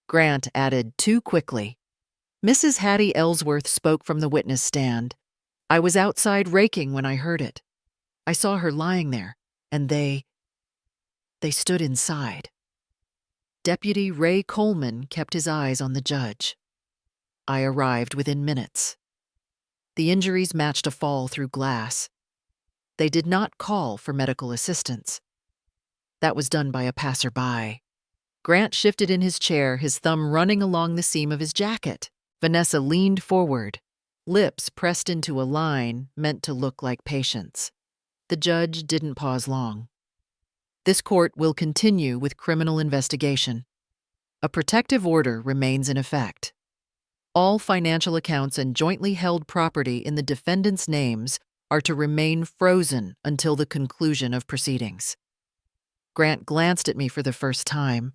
Grant added too quickly. "Mrs. Hattie Ellsworth spoke from the witness stand. I was outside raking when I heard it. I saw her lying there, and they stood inside." Deputy Ray Coleman kept his eyes on the judge. I arrived within minutes. The injuries matched a fall through glass. They did not call for medical assistance. That was done by a passerby. Grant shifted in his chair, his thumb running along the seam of his jacket. Vanessa leaned forward. lips pressed into a line meant to look like patience. The judge didn't pause long. This court will continue with criminal investigation. A protective order remains in effect. All financial accounts and jointly held property in the defendant's names are to remain frozen until the conclusion of proceedings. Grant glanced at me for the first time,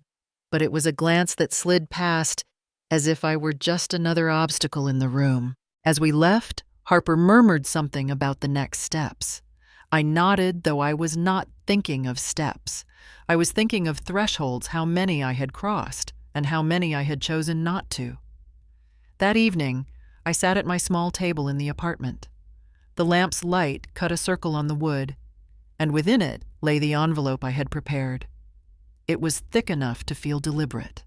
but it was a glance that slid past as if I were just another obstacle in the room. As we left, Harper murmured something about the next steps. I nodded, though I was not thinking of steps. I was thinking of thresholds, how many I had crossed, and how many I had chosen not to. That evening, I sat at my small table in the apartment. The lamp's light cut a circle on the wood, and within it lay the envelope I had prepared. It was thick enough to feel deliberate.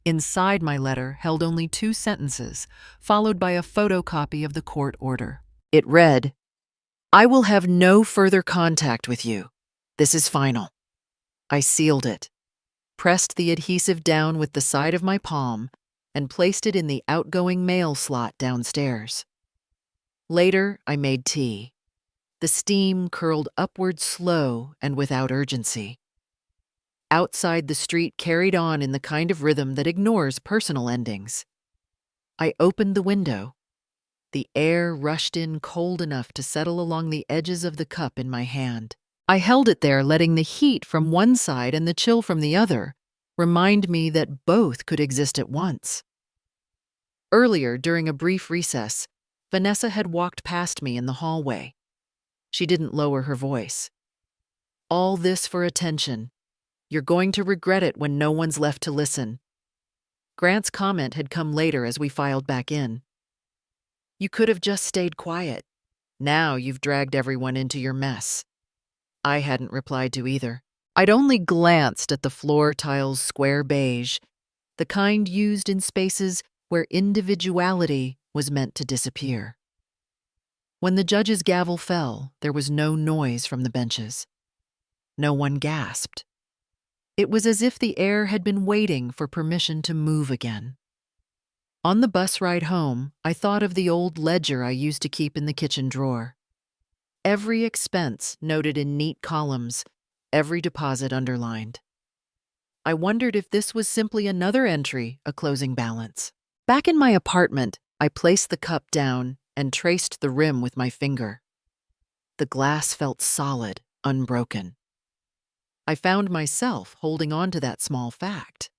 Inside my letter held only 2 sentences, followed by a photocopy of the court order. It read, "I will have no further contact with you. This is final." I sealed it, pressed the adhesive down with the side of my palm, and placed it in the outgoing mail slot downstairs. Later, I made tea. The steam curled upward slow and without urgency. Outside, the street carried on in the kind of rhythm that ignores personal endings. I opened the window. The air rushed in cold enough to settle along the edges of the cup in my hand. I held it there, letting the heat from one side and the chill from the other remind me that both could exist at once. Earlier, during a brief recess, Vanessa had walked past me in the hallway. She didn't lower her voice. "All this for attention. You're going to regret it when no one's left to listen." Grant's comment had come later as we filed back in. "You could have just stayed quiet. Now you've dragged everyone into your mess." I hadn't replied to either. I'd only glanced at the floor tiles square beige, the kind used in spaces where individuality was meant to disappear. When the judge's gavel fell, there was no noise from the benches. No one gasped. It was as if the air had been waiting for permission to move again. On the bus ride home, I thought of the old ledger I used to keep in the kitchen drawer. Every expense noted in neat columns, every deposit underlined. I wondered if this was simply another entry, a closing balance. Back in my apartment, I placed the cup down and traced the rim with my finger. The glass felt solid, unbroken. I found myself holding on to that small fact.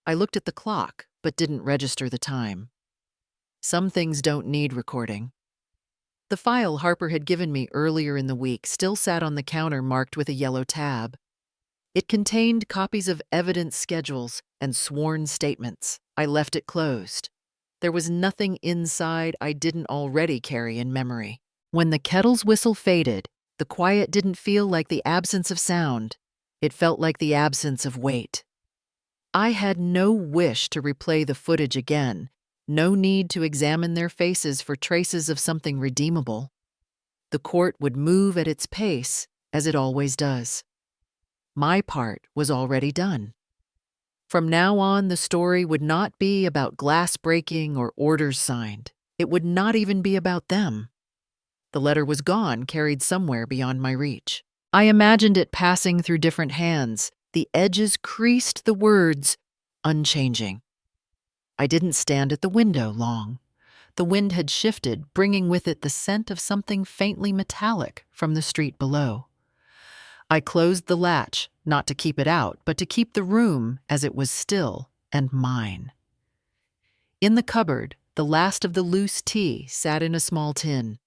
I looked at the clock, but didn't register the time. Some things don't need recording. The file Harper had given me earlier in the week still sat on the counter marked with a yellow tab. It contained copies of evidence schedules and sworn statements. I left it closed. There was nothing inside I didn't already carry in memory. When the kettle's whistle faded, the quiet didn't feel like the absence of sound. It felt like the absence of weight. I had no wish to replay the footage again, no need to examine their faces for traces of something redeemable. The court would move at its pace, as it always does. My part was already done. From now on, the story would not be about glass breaking or orders signed. It would not even be about them. The letter was gone, carried somewhere beyond my reach. I imagined it passing through different hands. The edges creased the words, unchanging. I didn't stand at the window long. The wind had shifted, bringing with it the scent of something faintly metallic from the street below. I closed the latch, not to keep it out, but to keep the room as it was still and mine. In the cupboard, the last of the loose tea sat in a small tin.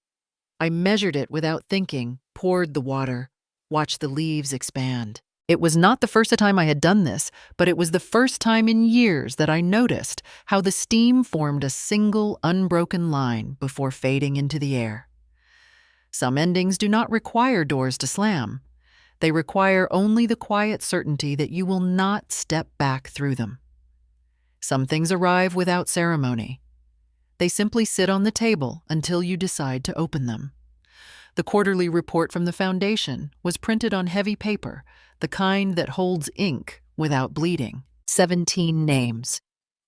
I measured it without thinking, poured the water, watched the leaves expand. It was not the first time I had done this, but it was the first time in years that I noticed how the steam formed a single, unbroken line before fading into the air. Some endings do not require doors to slam. They require only the quiet certainty that you will not step back through them. Some things arrive without ceremony. They simply sit on the table until you decide to open them. The quarterly report from the foundation was printed on heavy paper, the kind that holds ink without bleeding. 17 names.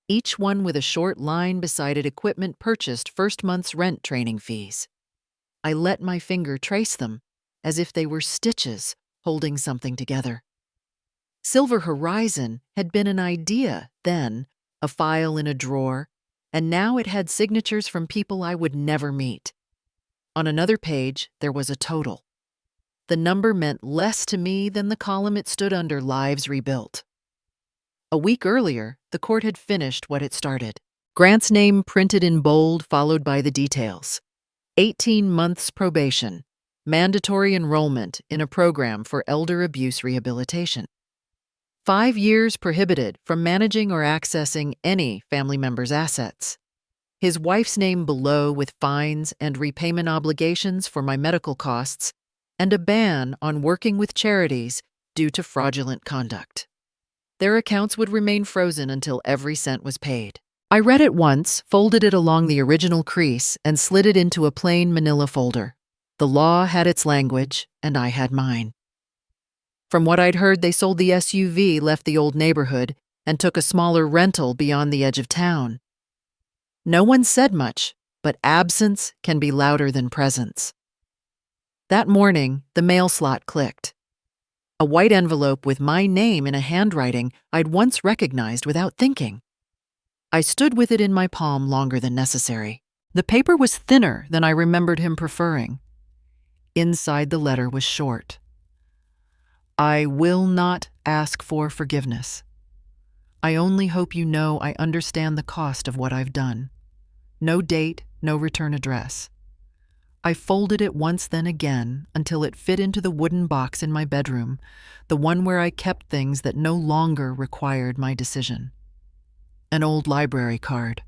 each one with a short line beside it, equipment purchased, first month's rent, training fees. I let my finger trace them, as if they were stitches holding something together. Silver Horizon had been an idea then, a file in a drawer, and now it had signatures from people I would never meet. On another page, there was a total. The number meant less to me than the column it stood under, lives rebuilt. A week earlier, the court had finished what it started. Grant's name printed in bold, followed by the details. 18 months probation, mandatory enrollment in a program for elder abuse rehabilitation. 5 years prohibited from managing or accessing any family member's assets. His wife's name below with fines and repayment obligations for my medical costs, and a ban on working with charities due to fraudulent conduct. Their accounts would remain frozen until every cent was paid. I read it once, folded it along the original crease, and slid it into a plain manila folder. The law had its language, and I had mine. From what I'd heard, they sold the SUV, left the old neighborhood, and took a smaller rental beyond the edge of town. No one said much, but absence can be louder than presence. That morning, the mail slot clicked. A white envelope with my name in a handwriting I'd once recognized without thinking. I stood with it in my palm longer than necessary. The paper was thinner than I remembered him preferring. Inside the letter was short. I will not ask for forgiveness. I only hope you know I understand the cost of what I've done. No date, no return address. I folded it once, then again, until it fit into the wooden box in my bedroom, the one where I kept things that no longer required my decision. An old library card.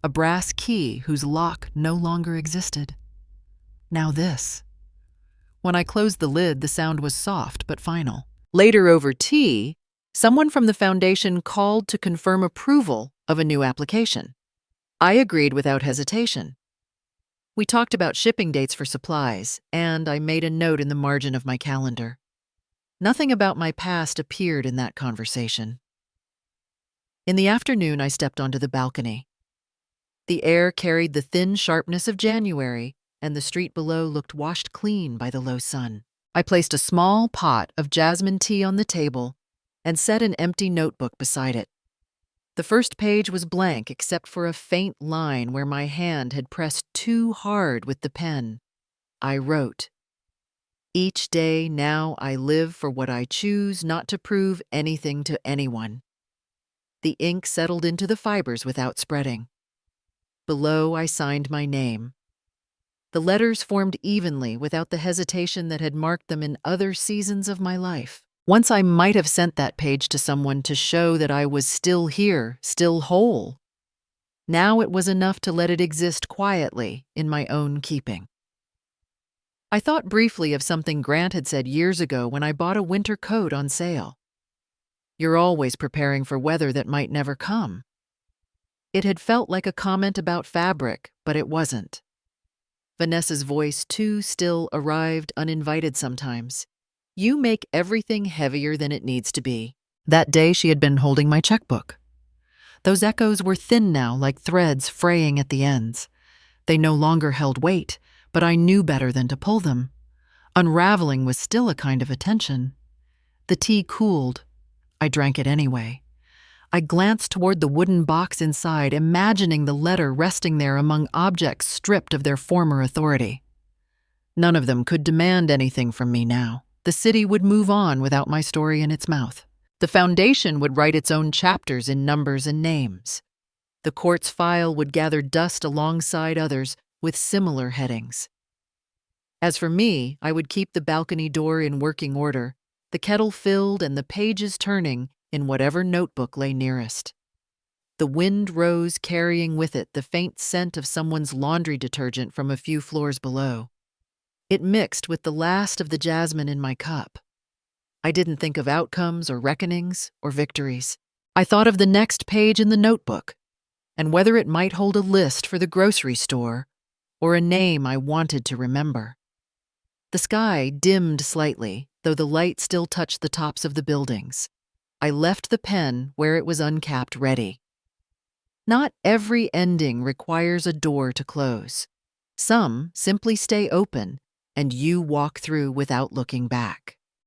A brass key whose lock no longer existed. Now this. When I closed the lid, the sound was soft but final. Later, over tea, someone from the foundation called to confirm approval of a new application. I agreed without hesitation. We talked about shipping dates for supplies, and I made a note in the margin of my calendar. Nothing about my past appeared in that conversation. In the afternoon, I stepped onto the balcony. The air carried the thin sharpness of January, and the street below looked washed clean by the low sun. I placed a small pot of jasmine tea on the table and set an empty notebook beside it. The first page was blank except for a faint line where my hand had pressed too hard with the pen. I wrote, "Each day now I live for what I choose, not to prove anything to anyone." The ink settled into the fibers without spreading. Below, I signed my name. The letters formed evenly without the hesitation that had marked them in other seasons of my life. Once I might have sent that page to someone to show that I was still here, still whole. Now it was enough to let it exist quietly in my own keeping. I thought briefly of something Grant had said years ago when I bought a winter coat on sale. You're always preparing for weather that might never come. It had felt like a comment about fabric, but it wasn't. Vanessa's voice, too, still arrived uninvited sometimes. You make everything heavier than it needs to be. That day she had been holding my checkbook. Those echoes were thin now, like threads fraying at the ends. They no longer held weight, but I knew better than to pull them. Unraveling was still a kind of attention. The tea cooled. I drank it anyway. I glanced toward the wooden box inside, imagining the letter resting there among objects stripped of their former authority. None of them could demand anything from me now. The city would move on without my story in its mouth. The foundation would write its own chapters in numbers and names. The court's file would gather dust alongside others with similar headings. As for me, I would keep the balcony door in working order, the kettle filled and the pages turning in whatever notebook lay nearest. The wind rose, carrying with it the faint scent of someone's laundry detergent from a few floors below. It mixed with the last of the jasmine in my cup. I didn't think of outcomes or reckonings or victories. I thought of the next page in the notebook, and whether it might hold a list for the grocery store or a name I wanted to remember. The sky dimmed slightly, though the light still touched the tops of the buildings. I left the pen where it was uncapped, ready. Not every ending requires a door to close. Some simply stay open, and you walk through without looking back.